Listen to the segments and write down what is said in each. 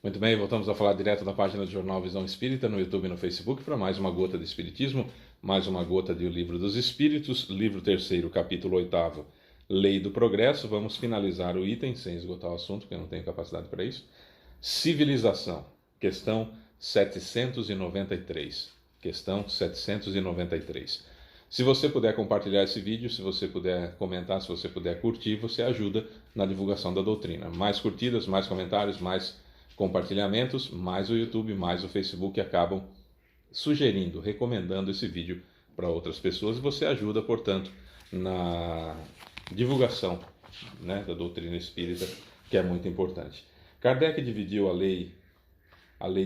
Muito bem, voltamos a falar direto da página do Jornal Visão Espírita no YouTube e no Facebook para mais uma gota de Espiritismo, mais uma gota do Livro dos Espíritos, livro terceiro, capítulo 8º, Lei do Progresso. Vamos finalizar o item sem esgotar o assunto, porque eu não tenho capacidade para isso. Civilização, questão 793. Questão 793. Se você puder compartilhar esse vídeo, se você puder comentar, se você puder curtir, você ajuda na divulgação da doutrina. Mais curtidas, mais comentários, mais compartilhamentos, mais o YouTube, mais o Facebook acabam sugerindo, recomendando esse vídeo para outras pessoas e você ajuda, portanto, na divulgação, né, da doutrina espírita, que é muito importante. Kardec dividiu a lei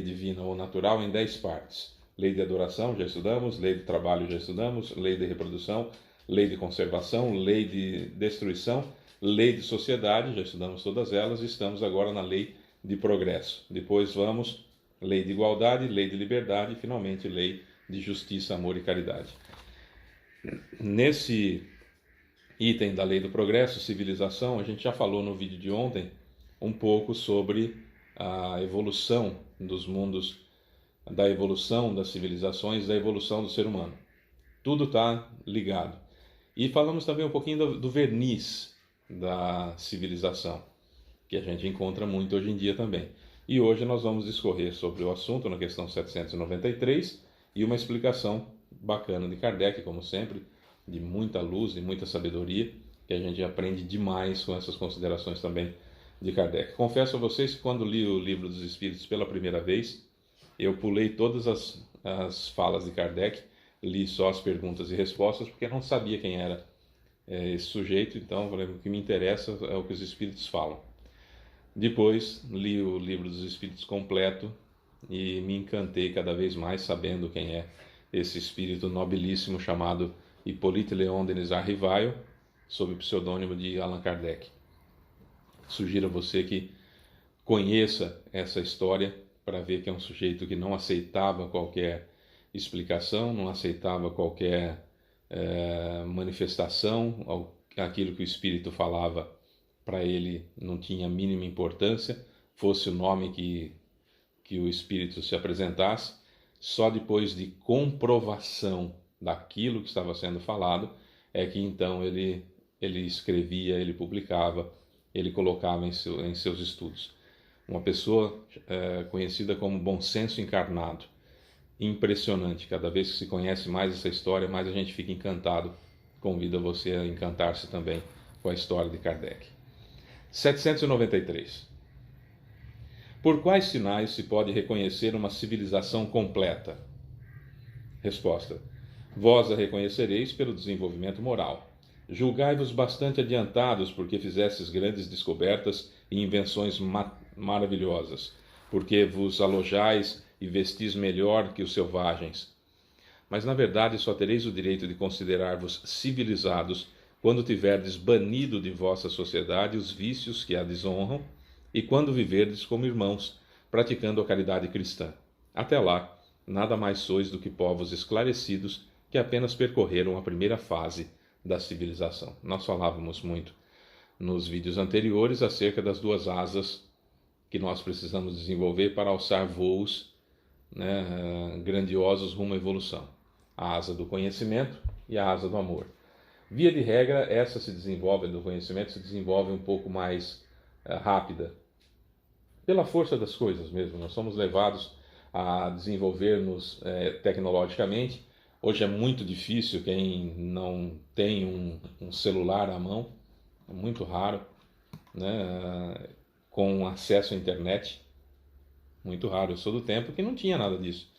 divina ou natural em 10 partes. Lei de adoração, já estudamos. Lei de trabalho, já estudamos. Lei de reprodução, lei de conservação, lei de destruição, lei de sociedade, já estudamos todas elas e estamos agora na lei de progresso. Depois vamos lei de igualdade, lei de liberdade e finalmente lei de justiça, amor e caridade. Nesse item da lei do progresso, civilização, a gente já falou no vídeo de ontem um pouco sobre a evolução dos mundos, da evolução das civilizações, da evolução do ser humano. Tudo está ligado. E falamos também um pouquinho do verniz da civilização, que a gente encontra muito hoje em dia também. E hoje nós vamos discorrer sobre o assunto na questão 793 e uma explicação bacana de Kardec, como sempre, de muita luz e muita sabedoria, que a gente aprende demais com essas considerações também de Kardec. Confesso a vocês que quando li o Livro dos Espíritos pela primeira vez, eu pulei todas as falas de Kardec, li só as perguntas e respostas, porque não sabia quem era esse sujeito, então o que me interessa é o que os Espíritos falam. Depois li o Livro dos Espíritos completo e me encantei cada vez mais sabendo quem é esse espírito nobilíssimo chamado Hippolyte Léon Denis Rivail, sob o pseudônimo de Allan Kardec. Sugiro a você que conheça essa história para ver que é um sujeito que não aceitava qualquer explicação, não aceitava qualquer manifestação, aquilo que o espírito falava para ele não tinha a mínima importância, fosse o nome que o espírito se apresentasse. Só depois de comprovação daquilo que estava sendo falado é que então ele escrevia, ele publicava, ele colocava em seus estudos. Uma pessoa conhecida como bom senso encarnado. Impressionante, cada vez que se conhece mais essa história, mais a gente fica encantado. Convido você a encantar-se também com a história de Kardec. 793. Por quais sinais se pode reconhecer uma civilização completa? Resposta. Vós a reconhecereis pelo desenvolvimento moral. Julgai-vos bastante adiantados porque fizestes grandes descobertas e invenções maravilhosas, porque vos alojais e vestis melhor que os selvagens. Mas na verdade só tereis o direito de considerar-vos civilizados quando tiverdes banido de vossa sociedade os vícios que a desonram e quando viverdes como irmãos, praticando a caridade cristã. Até lá, nada mais sois do que povos esclarecidos que apenas percorreram a primeira fase da civilização. Nós falávamos muito nos vídeos anteriores acerca das duas asas que nós precisamos desenvolver para alçar voos, né, grandiosos rumo à evolução. A asa do conhecimento e a asa do amor. Via de regra, essa se desenvolve, do conhecimento se desenvolve um pouco mais rápida. Pela força das coisas mesmo, nós somos levados a desenvolver-nos tecnologicamente. Hoje é muito difícil quem não tem um celular à mão, é muito raro, né, com acesso à internet, muito raro. Eu sou do tempo que não tinha nada disso,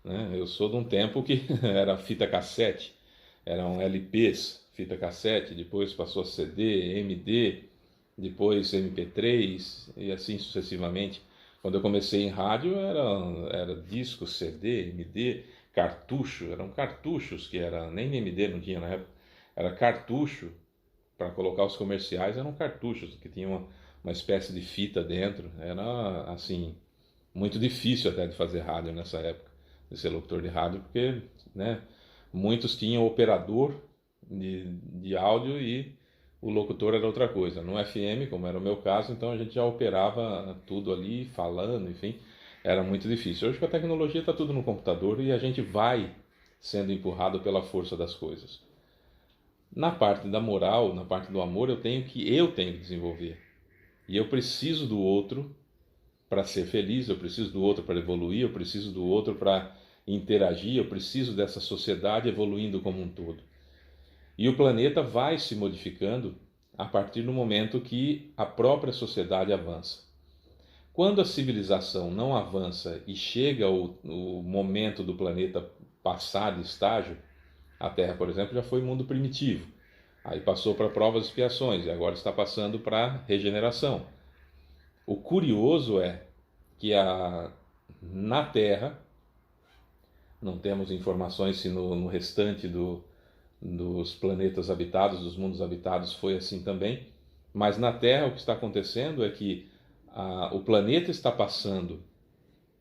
né? Eu sou de um tempo que era fita cassete, eram LPs, fita cassete, depois passou a CD, MD, depois MP3 e assim sucessivamente. Quando eu comecei em rádio era disco, CD, MD, cartucho, eram cartuchos que era, nem MD não tinha na época, era cartucho, para colocar os comerciais eram cartuchos que tinham uma espécie de fita dentro, era assim, muito difícil até de fazer rádio nessa época, de ser locutor de rádio, porque, né, muitos tinham operador de áudio e o locutor era outra coisa. No FM, como era o meu caso, então a gente já operava tudo ali, falando, enfim, era muito difícil. Hoje com a tecnologia está tudo no computador e a gente vai sendo empurrado pela força das coisas. Na parte da moral, na parte do amor, eu tenho que desenvolver. E eu preciso do outro para ser feliz, eu preciso do outro para evoluir, eu preciso do outro para interagir, eu preciso dessa sociedade evoluindo como um todo. E o planeta vai se modificando a partir do momento que a própria sociedade avança. Quando a civilização não avança e chega o momento do planeta passar de estágio, a Terra, por exemplo, já foi mundo primitivo. Aí passou para provas e expiações e agora está passando para regeneração. O curioso é que na Terra, não temos informações se no restante dos planetas habitados, dos mundos habitados, foi assim também, mas na Terra o que está acontecendo é que o planeta está passando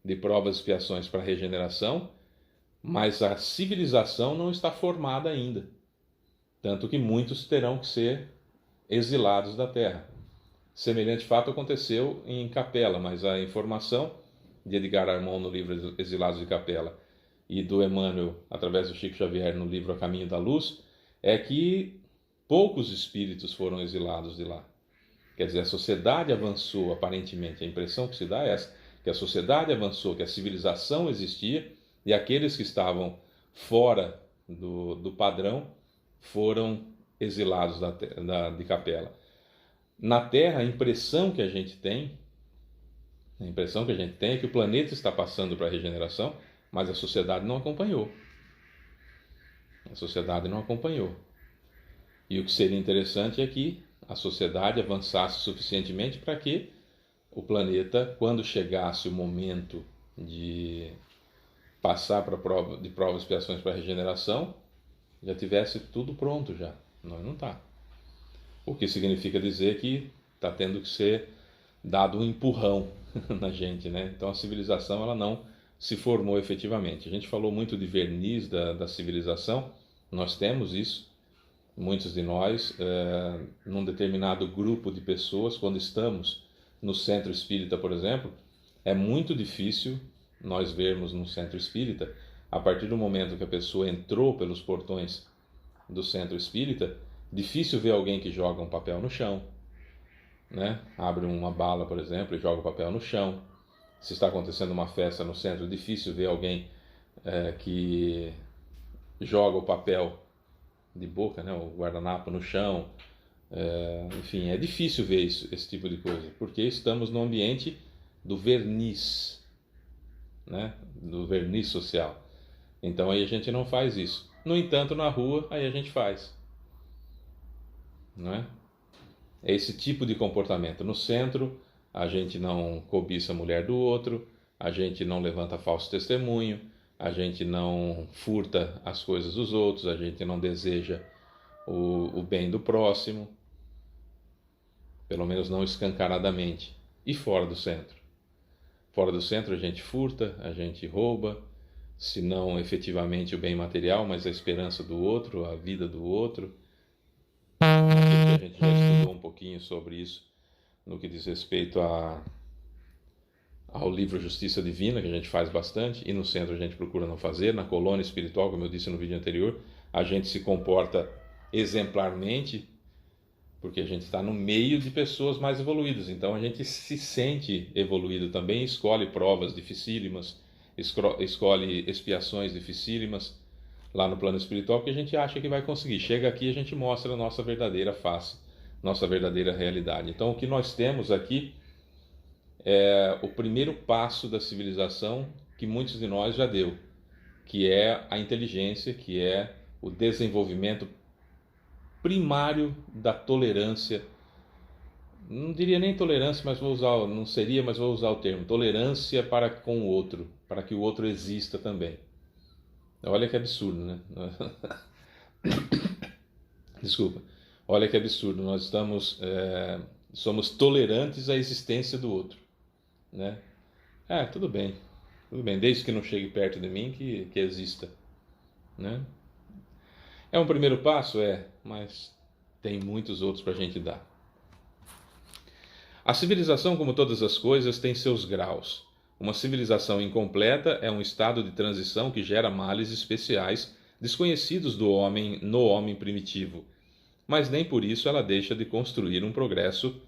de provas e expiações para regeneração, mas a civilização não está formada ainda. Tanto que muitos terão que ser exilados da Terra. Semelhante fato aconteceu em Capela, mas a informação de Edgar Armond no livro Exilados de Capela e do Emmanuel, através do Chico Xavier, no livro A Caminho da Luz, é que poucos espíritos foram exilados de lá. Quer dizer, a sociedade avançou, aparentemente. A impressão que se dá é essa, que a sociedade avançou, que a civilização existia, e aqueles que estavam fora do padrão foram exilados de Capela. Na Terra, a impressão que a gente tem é que o planeta está passando para a regeneração, mas a sociedade não acompanhou. A sociedade não acompanhou. E o que seria interessante é que a sociedade avançasse suficientemente para que o planeta, quando chegasse o momento de passar para de provas e expiações para a regeneração, já tivesse tudo pronto já. Não está. O que significa dizer que está tendo que ser dado um empurrão na gente, né? Então a civilização ela não se formou efetivamente. A gente falou muito de verniz da civilização, nós temos isso, muitos de nós, num determinado grupo de pessoas, quando estamos no centro espírita, por exemplo, é muito difícil nós vermos no centro espírita, a partir do momento que a pessoa entrou pelos portões do centro espírita, difícil ver alguém que joga um papel no chão, né? Abre uma bala, por exemplo, e joga o papel no chão. Se está acontecendo uma festa no centro, difícil ver alguém que joga o papel de boca, né? O guardanapo no chão. Enfim, é difícil ver esse tipo de coisa, porque estamos no ambiente do verniz, né? Do verniz social. Então aí a gente não faz isso. No entanto, na rua, aí a gente faz. Não é? É esse tipo de comportamento. No centro, a gente não cobiça a mulher do outro, a gente não levanta falso testemunho, a gente não furta as coisas dos outros, a gente não deseja o bem do próximo, pelo menos não escancaradamente. E fora do centro? Fora do centro a gente furta, a gente rouba, se não efetivamente o bem material, mas a esperança do outro, a vida do outro. A gente já estudou um pouquinho sobre isso no que diz respeito ao livro Justiça Divina, que a gente faz bastante, e no centro a gente procura não fazer. Na colônia espiritual, como eu disse no vídeo anterior, a gente se comporta exemplarmente, porque a gente está no meio de pessoas mais evoluídas, então a gente se sente evoluído também, escolhe provas dificílimas, escolhe expiações dificílimas lá no plano espiritual, porque a gente acha que vai conseguir. Chega aqui, a gente mostra a nossa verdadeira face, nossa verdadeira realidade. Então o que nós temos aqui é o primeiro passo da civilização que muitos de nós já deu, que é a inteligência, que é o desenvolvimento primário da tolerância. Não diria nem tolerância, mas vou usar, não seria, mas vou usar o termo tolerância para com o outro, para que o outro exista também. Olha que absurdo, né? Desculpa. Olha que absurdo. Nós somos tolerantes à existência do outro, né? Tudo bem, desde que não chegue perto de mim, que exista, né? É um primeiro passo, mas tem muitos outros para a gente dar. A civilização, como todas as coisas, tem seus graus. Uma civilização incompleta é um estado de transição que gera males especiais desconhecidos do homem no homem primitivo, mas nem por isso ela deixa de construir um progresso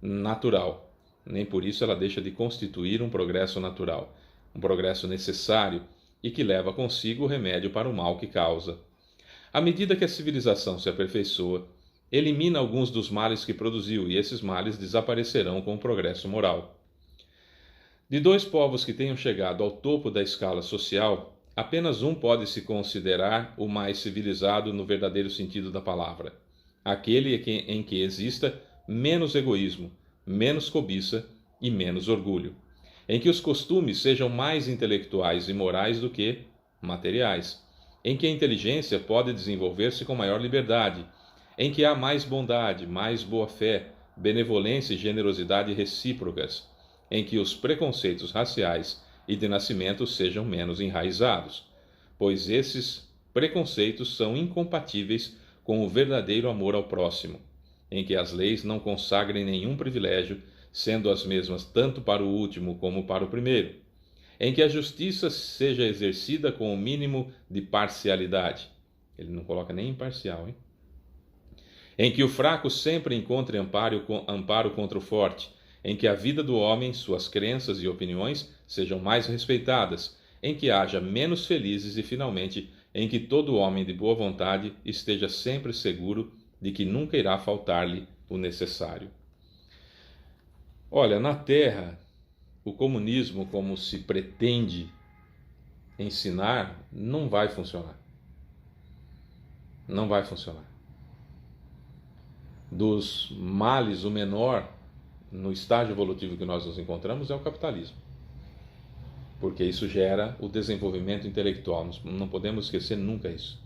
natural. Nem por isso ela deixa de constituir um progresso natural, um progresso necessário e que leva consigo o remédio para o mal que causa. À medida que a civilização se aperfeiçoa, elimina alguns dos males que produziu, e esses males desaparecerão com o progresso moral. De dois povos que tenham chegado ao topo da escala social, apenas um pode se considerar o mais civilizado no verdadeiro sentido da palavra: aquele em que exista menos egoísmo, menos cobiça e menos orgulho, em que os costumes sejam mais intelectuais e morais do que materiais, em que a inteligência pode desenvolver-se com maior liberdade, em que há mais bondade, mais boa-fé, benevolência e generosidade recíprocas, em que os preconceitos raciais e de nascimento sejam menos enraizados, pois esses preconceitos são incompatíveis com o verdadeiro amor ao próximo, em que as leis não consagrem nenhum privilégio, sendo as mesmas tanto para o último como para o primeiro, em que a justiça seja exercida com o mínimo de parcialidade. Ele não coloca nem imparcial, hein? Em que o fraco sempre encontre amparo contra o forte, em que a vida do homem, suas crenças e opiniões sejam mais respeitadas, em que haja menos felizes e, finalmente, em que todo homem de boa vontade esteja sempre seguro de que nunca irá faltar-lhe o necessário. Olha, na Terra, o comunismo, como se pretende ensinar, não vai funcionar. Não vai funcionar. Dos males, o menor, no estágio evolutivo que nós nos encontramos, é o capitalismo. Porque isso gera o desenvolvimento intelectual. Nós não podemos esquecer nunca isso.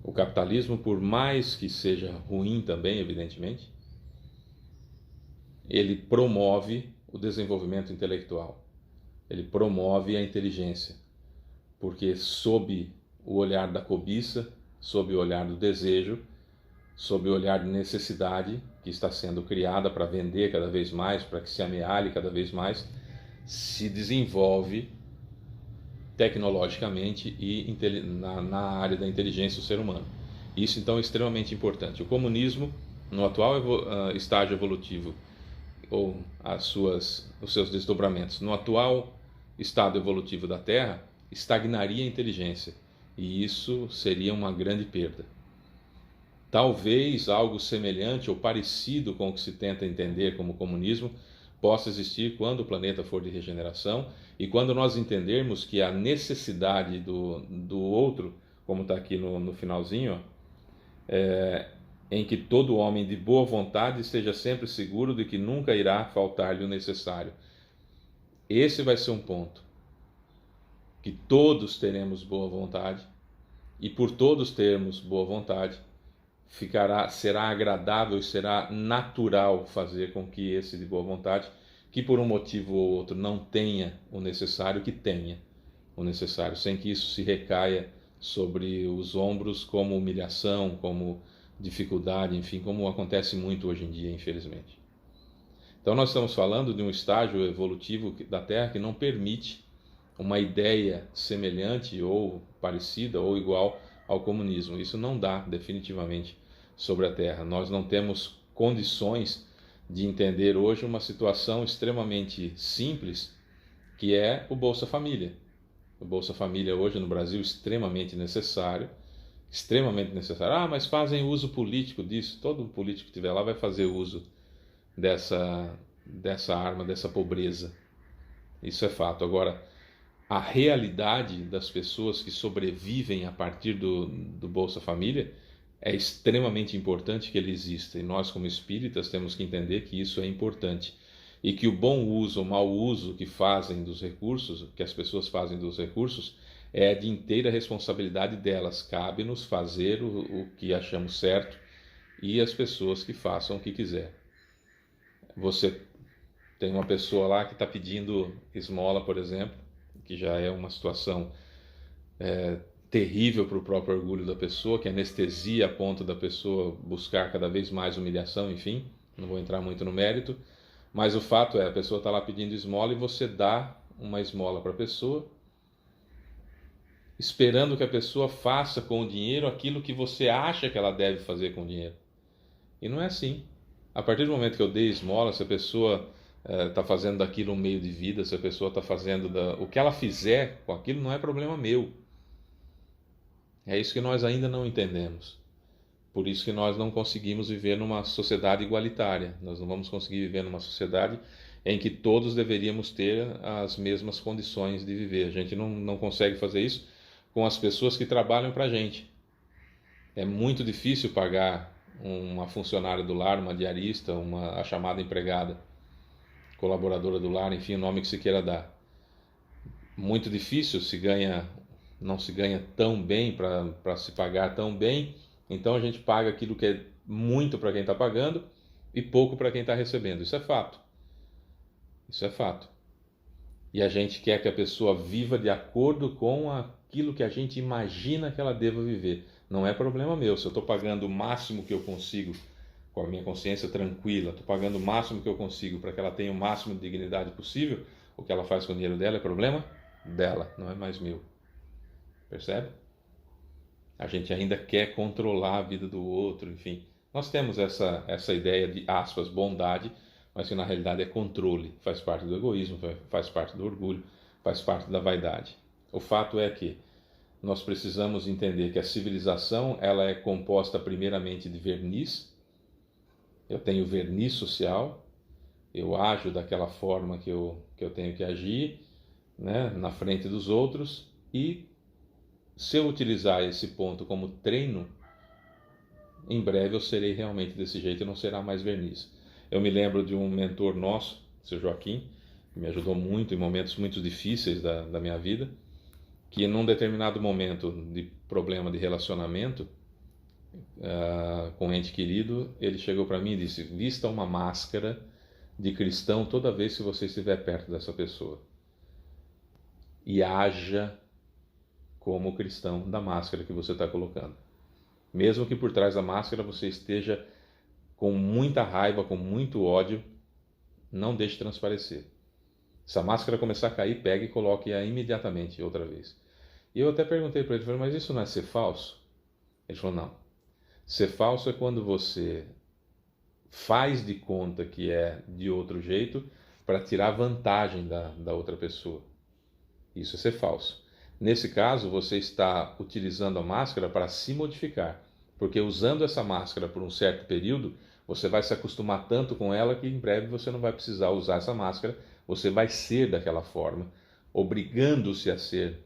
O capitalismo, por mais que seja ruim também, evidentemente, ele promove o desenvolvimento intelectual. Ele promove a inteligência. Porque sob o olhar da cobiça, sob o olhar do desejo, sob o olhar de necessidade que está sendo criada para vender cada vez mais, para que se amealhe cada vez mais, se desenvolve tecnologicamente e na área da inteligência do ser humano. Isso então é extremamente importante. O comunismo, no atual estágio evolutivo, ou os seus desdobramentos, no atual estado evolutivo da Terra, estagnaria a inteligência, e isso seria uma grande perda. Talvez algo semelhante ou parecido com o que se tenta entender como comunismo possa existir quando o planeta for de regeneração e quando nós entendermos que a necessidade do outro, como está aqui no finalzinho, em que todo homem de boa vontade esteja sempre seguro de que nunca irá faltar-lhe o necessário. Esse vai ser um ponto, que todos teremos boa vontade, e por todos termos boa vontade, será agradável e será natural fazer com que esse de boa vontade, que por um motivo ou outro não tenha o necessário, que tenha o necessário, sem que isso se recaia sobre os ombros como humilhação, como dificuldade, enfim, como acontece muito hoje em dia, infelizmente. Então nós estamos falando de um estágio evolutivo da Terra que não permite uma ideia semelhante ou parecida ou igual ao comunismo. Isso não dá definitivamente sobre a Terra. Nós não temos condições de entender hoje uma situação extremamente simples, que é o Bolsa Família. O Bolsa Família hoje no Brasil é extremamente necessário. Extremamente necessário. Ah, mas fazem uso político disso. Todo político que estiver lá vai fazer uso dessa arma, dessa pobreza. Isso é fato. Agora, a realidade das pessoas que sobrevivem a partir do Bolsa Família é extremamente importante que ele exista. E nós, como espíritas, temos que entender que isso é importante. E que o bom uso ou mau uso que fazem dos recursos, que as pessoas fazem dos recursos, é de inteira responsabilidade delas. Cabe-nos fazer o que achamos certo e as pessoas que façam o que quiser. Você tem uma pessoa lá que está pedindo esmola, por exemplo, que já é uma situação terrível para o próprio orgulho da pessoa, que anestesia a ponto da pessoa buscar cada vez mais humilhação, enfim, não vou entrar muito no mérito, mas o fato é, a pessoa está lá pedindo esmola e você dá uma esmola para a pessoa, esperando que a pessoa faça com o dinheiro aquilo que você acha que ela deve fazer com o dinheiro. E não é assim. A partir do momento que eu dei esmola, se a pessoa está fazendo daquilo um meio de vida, se a pessoa está fazendo o que ela fizer com aquilo, não é problema meu. É isso que nós ainda não entendemos. Por isso que nós não conseguimos viver numa sociedade igualitária. Nós não vamos conseguir viver numa sociedade em que todos deveríamos ter as mesmas condições de viver. A gente não consegue fazer isso com as pessoas que trabalham para a gente. É muito difícil pagar uma funcionária do lar, uma diarista, a chamada empregada, colaboradora do lar, enfim, o nome que se queira dar. Muito difícil, não se ganha tão bem para se pagar tão bem, então a gente paga aquilo que é muito para quem está pagando e pouco para quem está recebendo. Isso é fato. Isso é fato. E a gente quer que a pessoa viva de acordo com aquilo que a gente imagina que ela deva viver. Não é problema meu. Se eu estou pagando o máximo que eu consigo, com a minha consciência tranquila, estou pagando o máximo que eu consigo para que ela tenha o máximo de dignidade possível, o que ela faz com o dinheiro dela é problema dela, não é mais meu. Percebe? A gente ainda quer controlar a vida do outro, enfim. Nós temos essa ideia de, aspas, bondade, mas que na realidade é controle, faz parte do egoísmo, faz parte do orgulho, faz parte da vaidade. O fato é que nós precisamos entender que a civilização ela é composta primeiramente de verniz. Eu tenho verniz social, eu ajo daquela forma que eu tenho que agir, né, na frente dos outros, e se eu utilizar esse ponto como treino, em breve eu serei realmente desse jeito e não será mais verniz. Eu me lembro de um mentor nosso, seu Joaquim, que me ajudou muito em momentos muito difíceis da minha vida, que num determinado momento de problema de relacionamento com um ente querido, ele chegou para mim e disse: vista uma máscara de cristão toda vez que você estiver perto dessa pessoa e haja como cristão da máscara que você está colocando. Mesmo que por trás da máscara você esteja com muita raiva, com muito ódio, não deixe transparecer. Se a máscara começar a cair, pegue e coloque-a imediatamente outra vez. E eu até perguntei para ele, mas isso não é ser falso? Ele falou, não. Ser falso é quando você faz de conta que é de outro jeito para tirar vantagem da outra pessoa. Isso é ser falso. Nesse caso, você está utilizando a máscara para se modificar, porque usando essa máscara por um certo período, você vai se acostumar tanto com ela que em breve você não vai precisar usar essa máscara, você vai ser daquela forma, obrigando-se a ser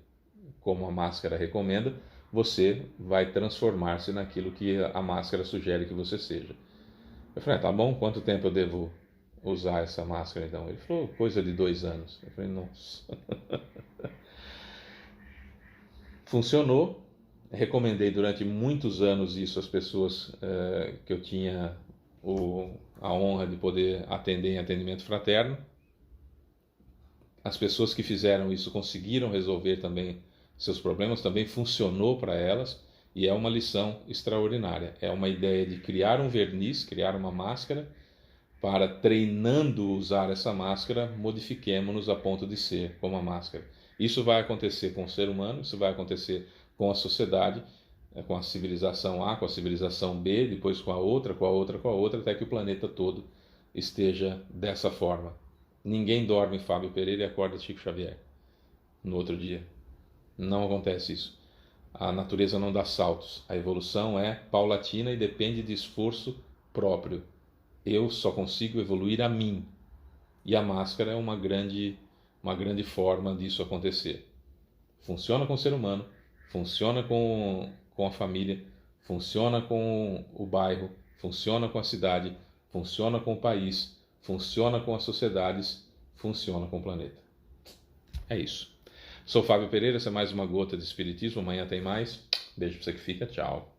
como a máscara recomenda, você vai transformar-se naquilo que a máscara sugere que você seja. Eu falei, tá bom, quanto tempo eu devo usar essa máscara então? Ele falou, coisa de 2 anos. Eu falei, nossa. Funcionou, recomendei durante muitos anos isso às pessoas que eu tinha a honra de poder atender em atendimento fraterno. As pessoas que fizeram isso conseguiram resolver também seus problemas, também funcionou para elas, e é uma lição extraordinária. É uma ideia de criar um verniz, criar uma máscara, para, treinando usar essa máscara, modifiquemo-nos a ponto de ser como a máscara. Isso vai acontecer com o ser humano, isso vai acontecer com a sociedade, com a civilização A, com a civilização B, depois com a outra, com a outra, com a outra, até que o planeta todo esteja dessa forma. Ninguém dorme Fábio Pereira e acorda Chico Xavier no outro dia. Não acontece isso. A natureza não dá saltos. A evolução é paulatina e depende de esforço próprio. Eu só consigo evoluir a mim. E a máscara é uma grande forma disso acontecer. Funciona com o ser humano, funciona com a família, funciona com o bairro, funciona com a cidade, funciona com o país, funciona com as sociedades, funciona com o planeta. É isso. Sou Fábio Pereira, essa é mais uma gota de Espiritismo. Amanhã tem mais. Beijo pra você que fica. Tchau.